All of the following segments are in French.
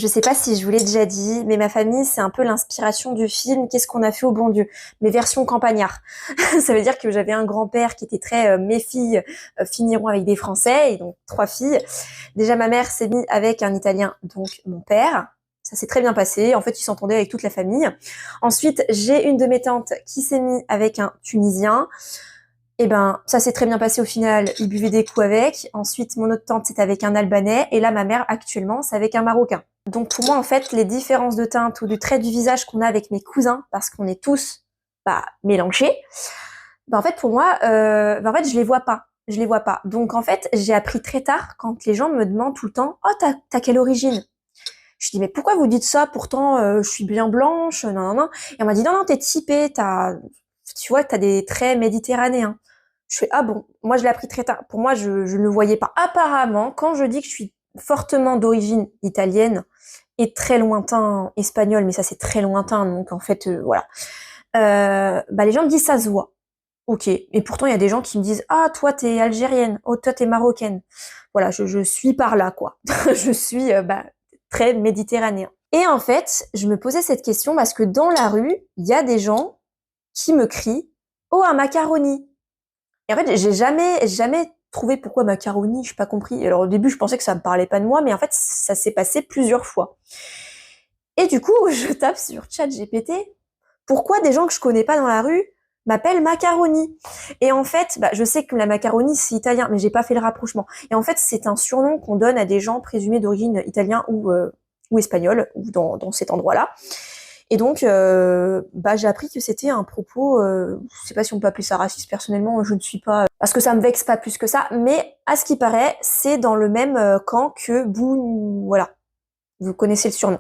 Je sais pas si je vous l'ai déjà dit, mais ma famille, c'est un peu l'inspiration du film Qu'est-ce qu'on a fait au bon Dieu, mais version campagnard. Ça veut dire que j'avais un grand-père qui était très mes filles finiront avec des Français, et donc 3 filles. Déjà, ma mère s'est mise avec un Italien, donc mon père. Ça s'est très bien passé. En fait, il s'entendait avec toute la famille. Ensuite, j'ai une de mes tantes qui s'est mise avec un Tunisien. Eh ben, ça s'est très bien passé au final. Il buvait des coups avec. Ensuite, mon autre tante, c'est avec un Albanais. Et là, ma mère, actuellement, c'est avec un Marocain. Donc, pour moi, en fait, les différences de teinte ou de traits du visage qu'on a avec mes cousins, parce qu'on est tous, mélangés, en fait, pour moi, en fait, je les vois pas. Je les vois pas. Donc, en fait, j'ai appris très tard, quand les gens me demandent tout le temps, « Oh, t'as quelle origine ?» Je dis, mais pourquoi vous dites ça? Pourtant, je suis bien blanche, non, non, non. Et on m'a dit, non, non, t'es typée, tu vois, t'as des traits méditerranéens. Je fais, ah bon, moi je l'ai appris très tard. Pour moi, je ne le voyais pas. Apparemment, quand je dis que je suis fortement d'origine italienne et très lointain espagnol, mais ça c'est très lointain, donc en fait, voilà. Les gens me disent, ça se voit. Ok. Et pourtant, il y a des gens qui me disent, ah, toi t'es algérienne, oh, toi t'es marocaine. Voilà, je suis par là, quoi. Je suis, très méditerranéen. Et en fait, je me posais cette question parce que dans la rue, il y a des gens qui me crient, oh, un macaroni. Et en fait, j'ai jamais trouvé pourquoi macaroni, j'ai pas compris. Alors au début, je pensais que ça me parlait pas de moi, mais en fait, ça s'est passé plusieurs fois. Et du coup, je tape sur ChatGPT, pourquoi des gens que je connais pas dans la rue m'appellent macaroni? Et en fait, je sais que la macaroni, c'est italien, mais j'ai pas fait le rapprochement. Et en fait, c'est un surnom qu'on donne à des gens présumés d'origine italien ou espagnol, ou dans cet endroit-là. Et donc, j'ai appris que c'était un propos, je sais pas si on peut appeler ça raciste, personnellement, je ne suis pas, parce que ça me vexe pas plus que ça, mais à ce qui paraît, c'est dans le même camp que Bou, voilà. Vous connaissez le surnom.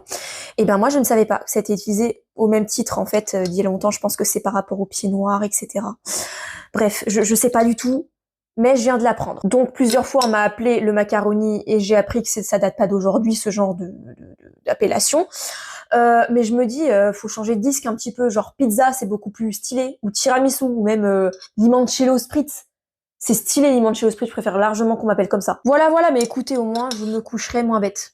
Et ben moi, je ne savais pas que c'était utilisé au même titre, en fait, d'il y a longtemps. Je pense que c'est par rapport aux pieds noirs, etc. Bref, je sais pas du tout, mais je viens de l'apprendre. Donc plusieurs fois, on m'a appelé le macaroni et j'ai appris que ça date pas d'aujourd'hui, ce genre d'appellation. Mais je me dis, faut changer de disque un petit peu. Genre pizza, c'est beaucoup plus stylé, ou tiramisu, ou même limoncello spritz. C'est stylé limoncello spritz. Je préfère largement qu'on m'appelle comme ça. Voilà, voilà. Mais écoutez, au moins, je me coucherai moins bête.